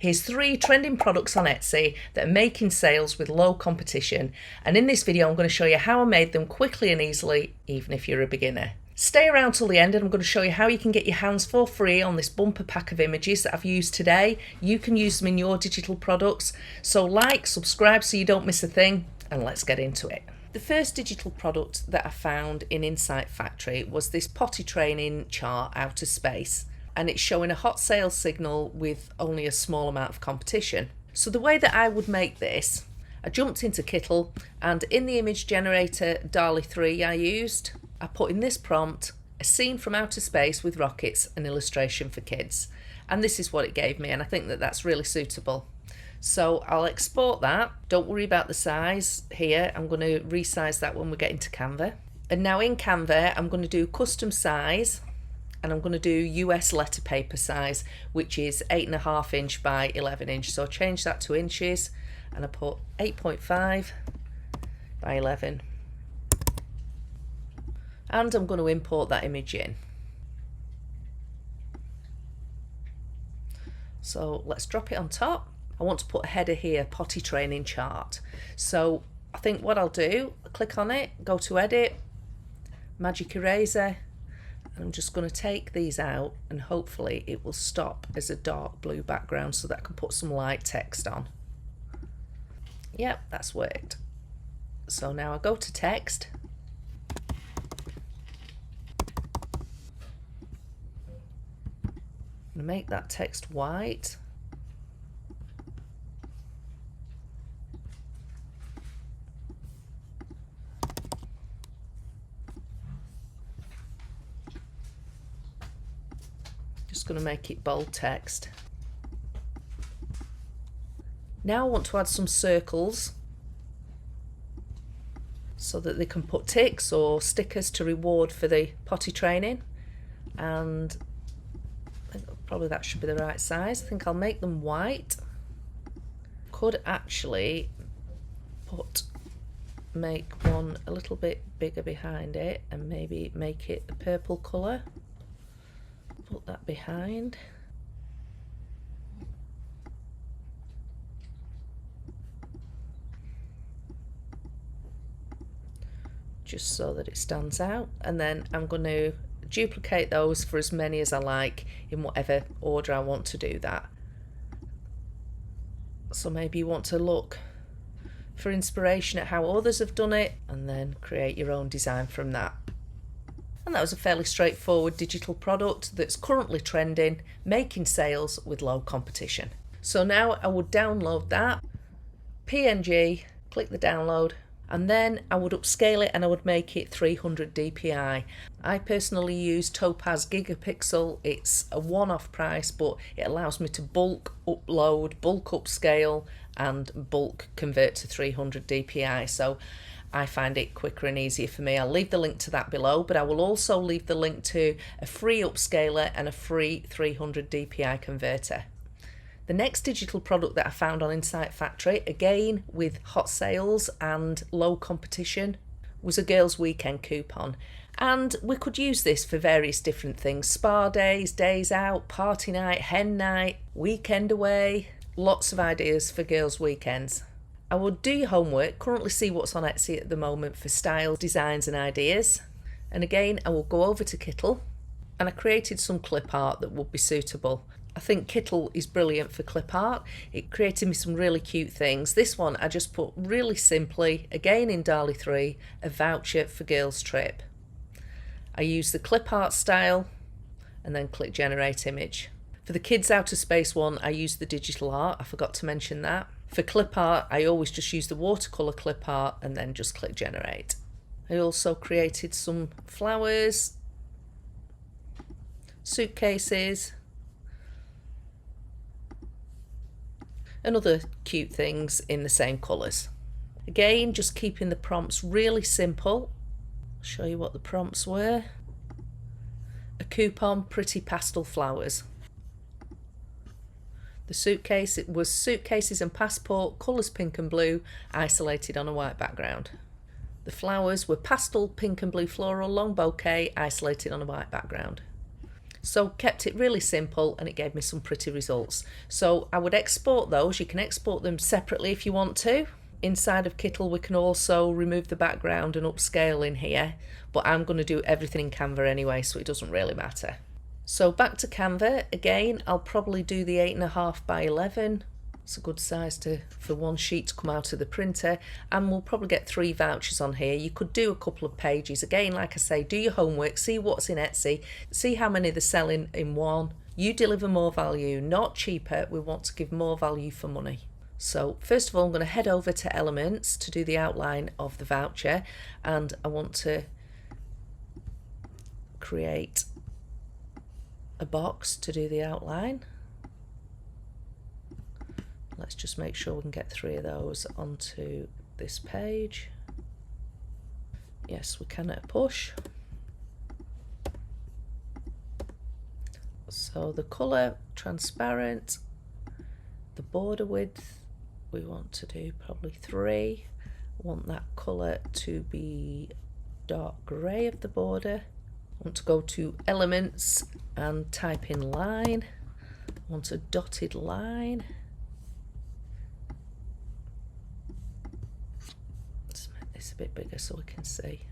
Here's 3 trending products on Etsy that are making sales with low competition, and in this video I'm going to show you how I made them quickly and easily, even if you're a beginner. Stay around till the end and I'm going to show you how you can get your hands for free on this bumper pack of images that I've used today. You can use them in your digital products, so like, subscribe so you don't miss a thing, and let's get into it. The first digital product that I found in Insight Factory was this potty training chart out of space. And it's showing a hot sales signal with only a small amount of competition. So the way that I would make this, I jumped into Kittl, and in the image generator DALL-E 3 I put in this prompt, a scene from outer space with rockets, an illustration for kids. And this is what it gave me, and I think that that's really suitable. So I'll export that. Don't worry about the size here. I'm going to resize that when we get into Canva. And now in Canva, I'm going to do custom size. And I'm going to do US letter paper size, which is 8.5 inch by 11 inch. So I change that to inches and I put 8.5 by 11. And I'm going to import that image in. So let's drop it on top. I want to put a header here, potty training chart. So I think what I'll do, click on it, go to edit, magic eraser. I'm just going to take these out and hopefully it will stop as a dark blue background so that I can put some light text on. Yep, that's worked. So now I go to text. I'm going to make that text white. Just going to make it bold text. Now I want to add some circles so that they can put ticks or stickers to reward for the potty training, and I think probably that should be the right size. I think I'll make them white. Could actually make one a little bit bigger behind it and maybe make it a purple colour. Put that behind. Just so that it stands out, and then I'm going to duplicate those for as many as I like in whatever order I want to do that. So maybe you want to look for inspiration at how others have done it and then create your own design from that. And that was a fairly straightforward digital product that's currently trending, making sales with low competition. So now I would download that, PNG, click the download, and then I would upscale it and I would make it 300 dpi. I personally use Topaz Gigapixel. It's a one-off price, but it allows me to bulk upload, bulk upscale, and bulk convert to 300 dpi. So I find it quicker and easier for me. I'll leave the link to that below, but I will also leave the link to a free upscaler and a free 300 dpi converter. The next digital product that I found on Insight Factory, again with hot sales and low competition, was a girls' weekend coupon. And we could use this for various different things: spa days, days out, party night, hen night, weekend away. Lots of ideas for girls' weekends. I would do your homework, currently see what's on Etsy at the moment for styles, designs and ideas. And again, I will go over to Kittl, and I created some clip art that would be suitable. I think Kittl is brilliant for clip art. It created me some really cute things. This one I just put really simply, again in DALL-E 3, a voucher for girls' trip. I use the clip art style and then click generate image. For the kids outer space one, I use the digital art. I forgot to mention that. For clip art, I always just use the watercolour clip art and then just click generate. I also created some flowers, suitcases, and other cute things in the same colours. Again, just keeping the prompts really simple. I'll show you what the prompts were. A coupon, pretty pastel flowers. The suitcase, it was suitcases and passport, colours pink and blue, isolated on a white background. The flowers were pastel pink and blue floral long bouquet, isolated on a white background. So kept it really simple, and it gave me some pretty results. So I would export those. You can export them separately if you want to. Inside of Kittl we can also remove the background and upscale in here, but I'm going to do everything in Canva anyway, so it doesn't really matter. So back to Canva again. I'll probably do the 8.5 by 11. It's a good size for one sheet to come out of the printer, and we'll probably get 3 vouchers on here. You could do a couple of pages. Again, like I say, do your homework, see what's in Etsy, see how many they're selling in one. You deliver more value, not cheaper. We want to give more value for money. So first of all, I'm going to head over to Elements to do the outline of the voucher, and I want to create a box to do the outline. Let's just make sure we can get 3 of those onto this page. Yes, we can at a push. So the colour, transparent. The border width, we want to do probably 3. I want that colour to be dark grey of the border. I want to go to Elements and type in line. I want a dotted line. It's a bit bigger so we can see.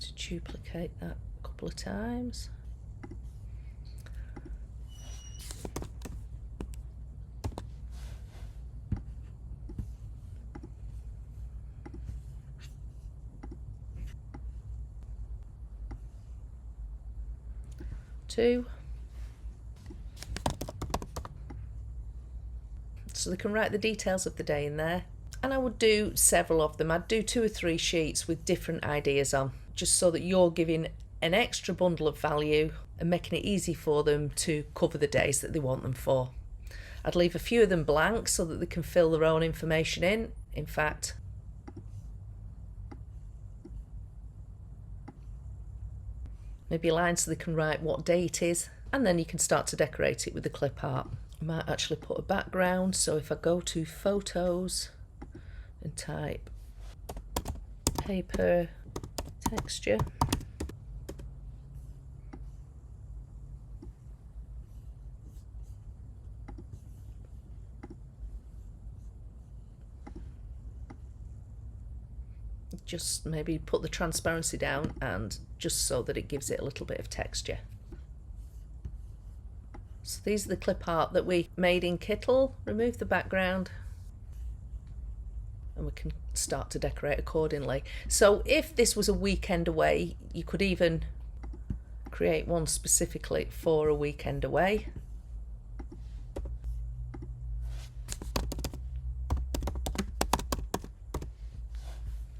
To duplicate that a couple of times. Two. So they can write the details of the day in there, and I would do several of them. I'd do 2 or 3 sheets with different ideas on, just so that you're giving an extra bundle of value and making it easy for them to cover the days that they want them for. I'd leave a few of them blank so that they can fill their own information in. In fact, maybe a line so they can write what day it is, and then you can start to decorate it with the clip art. I might actually put a background, so if I go to photos and type paper texture, just maybe put the transparency down, and just so that it gives it a little bit of texture. So these are the clip art that we made in Kittl. Remove the background and we can start to decorate accordingly. So if this was a weekend away, you could even create one specifically for a weekend away.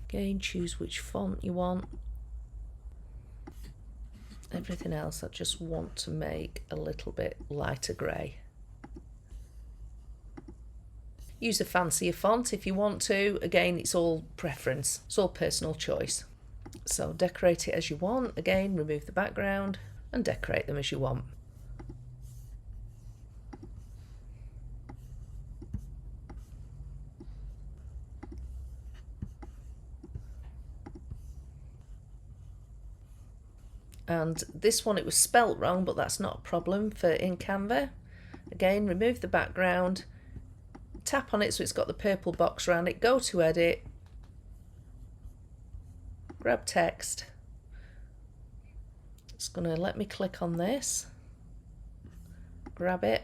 Again, choose which font you want. Everything else I just want to make a little bit lighter grey. Use a fancier font if you want to. Again, it's all preference, it's all personal choice. So decorate it as you want. Again, remove the background and decorate them as you want. And this one, it was spelt wrong, but that's not a problem for in Canva. Again, remove the background, tap on it so it's got the purple box around it, go to edit, grab text. It's going to let me click on this, grab it,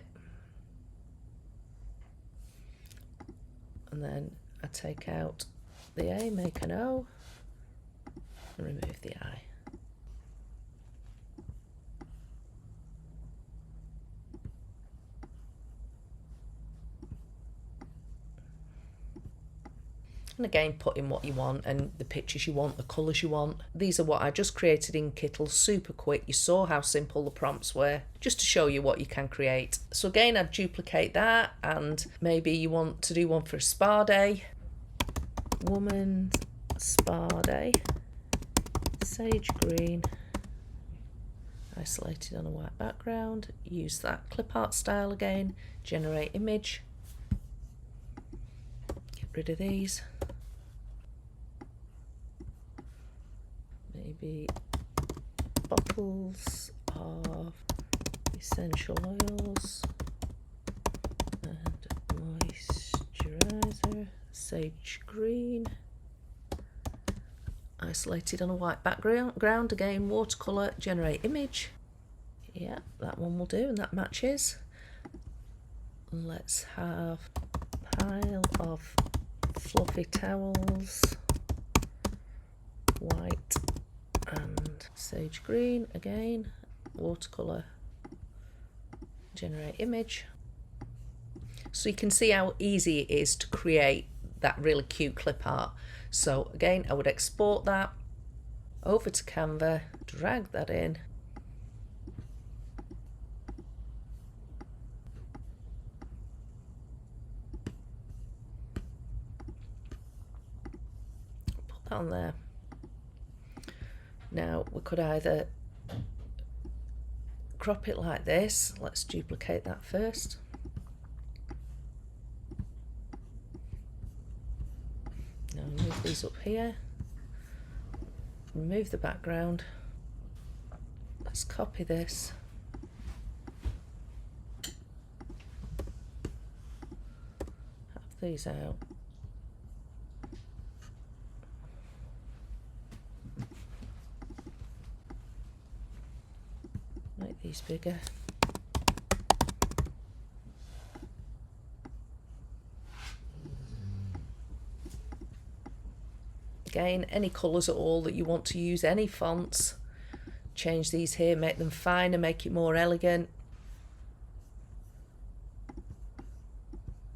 and then I take out the A, make an O, and remove the I. And again, put in what you want and the pictures you want, the colours you want. These are what I just created in Kittl, super quick. You saw how simple the prompts were, just to show you what you can create. So again, I'd duplicate that, and maybe you want to do one for a spa day. Woman's spa day, sage green, isolated on a white background. Use that clip art style again, generate image. Get rid of these. maybe bottles of essential oils and moisturizer, sage green, isolated on a white background, again watercolour, generate image. Yeah, that one will do, and that matches. Let's have a pile of fluffy towels, white and sage green, again watercolour, generate image. So you can see how easy it is to create that really cute clip art. So again, I would export that over to Canva, drag that in, put that on there. Now we could either crop it like this. Let's duplicate that first. Now move these up here, remove the background. Let's copy this, have these out, make these bigger. Again, any colours at all that you want to use, any fonts, change these here, make them finer, make it more elegant.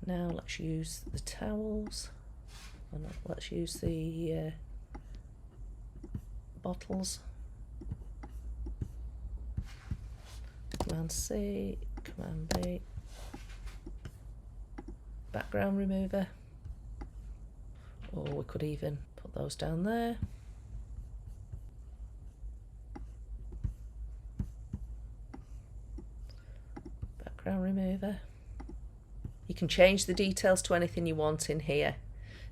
Now let's use the towels, and let's use the bottles. Command C, Command B, background remover, or we could even put those down there. Background remover. You can change the details to anything you want in here.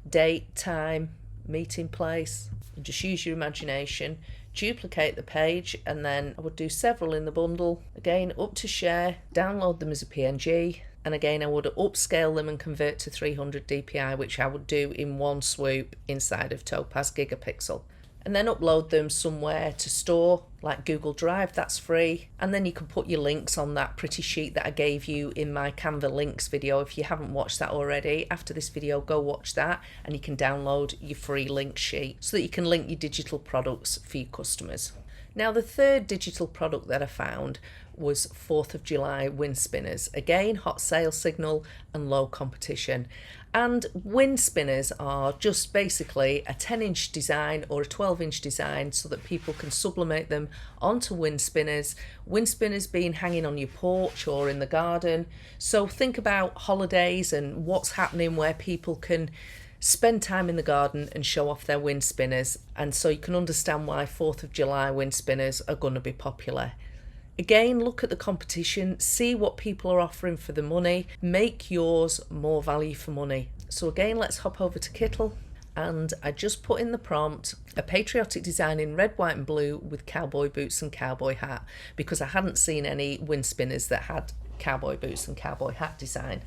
Date, time, meeting place. Just use your imagination. Duplicate the page, and then I would do several in the bundle. Again, up to share, download them as a PNG. And again, I would upscale them and convert to 300 dpi, which I would do in one swoop inside of Topaz Gigapixel. And then upload them somewhere to store, like Google Drive, that's free. And then you can put your links on that pretty sheet that I gave you in my Canva links video. If you haven't watched that already, after this video, go watch that, and you can download your free link sheet so that you can link your digital products for your customers. Now, the third digital product that I found was 4th of July Windspinners. Again, hot sale signal and low competition. And Windspinners are just basically a 10-inch design or a 12-inch design so that people can sublimate them onto Windspinners. Windspinners being hanging on your porch or in the garden. So think about holidays and what's happening where people can spend time in the garden and show off their Windspinners. And so you can understand why 4th of July Windspinners are going to be popular. Again, look at the competition, see what people are offering for the money, make yours more value for money. So again, let's hop over to Kittl, and I just put in the prompt, a patriotic design in red, white and blue with cowboy boots and cowboy hat, because I hadn't seen any Windspinners that had cowboy boots and cowboy hat design.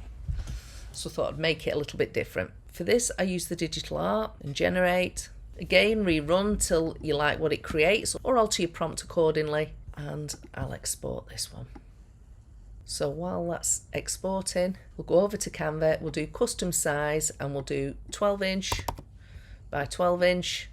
So I thought I'd make it a little bit different. For this, I use the digital art and generate. Again, rerun till you like what it creates, or alter your prompt accordingly. And I'll export this one. So while that's exporting, we'll go over to Canva, we'll do custom size, and we'll do 12-inch by 12-inch.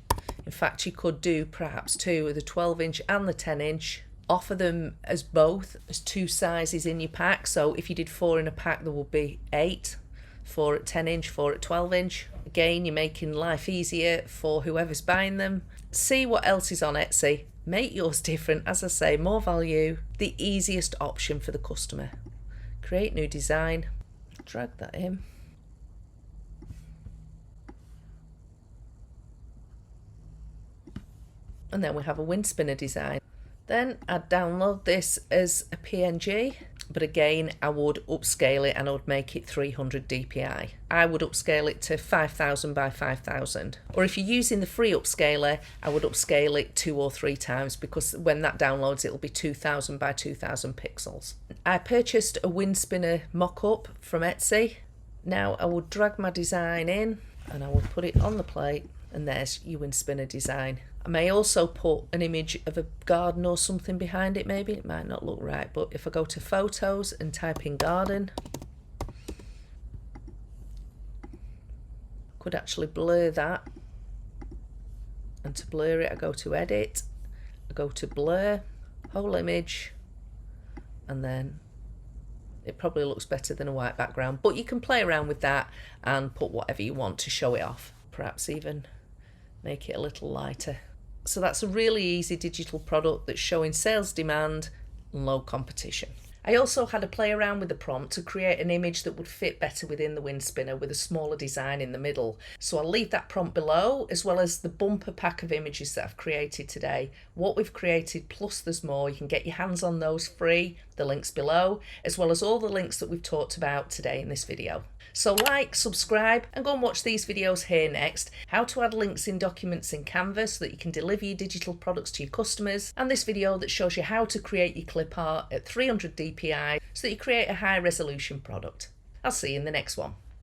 In fact, you could do perhaps two, the 12-inch and the 10-inch. Offer them as both, as two sizes in your pack. So if you did 4 in a pack, there will be 8, 4 at 10-inch, 4 at 12-inch. Again, you're making life easier for whoever's buying them. See what else is on Etsy. Make yours different, as I say, more value, the easiest option for the customer. Create new design, drag that in. And then we have a Windspinner design. Then I'd download this as a PNG, but again I would upscale it and I would make it 300 dpi. I would upscale it to 5000 by 5000, or if you're using the free upscaler, I would upscale it 2 or 3 times, because when that downloads it'll be 2000 by 2000 pixels. I purchased a Windspinner mock-up from Etsy. Now I would drag my design in and I would put it on the plate, and there's your Windspinner design. I may also put an image of a garden or something behind it, maybe. It might not look right, but if I go to photos and type in garden, could actually blur that. And to blur it, I go to edit, I go to blur, whole image, and then it probably looks better than a white background, but you can play around with that and put whatever you want to show it off. Perhaps even make it a little lighter. So that's a really easy digital product that's showing sales demand and low competition. I also had to play around with the prompt to create an image that would fit better within the Windspinner with a smaller design in the middle. So I'll leave that prompt below, as well as the bumper pack of images that I've created today. What we've created plus there's more. You can get your hands on those free, the links below, as well as all the links that we've talked about today in this video. So like, subscribe, and go and watch these videos here next. How to add links in documents in Canva so that you can deliver your digital products to your customers, and this video that shows you how to create your clip art at 300 dpi so that you create a high resolution product. I'll see you in the next one.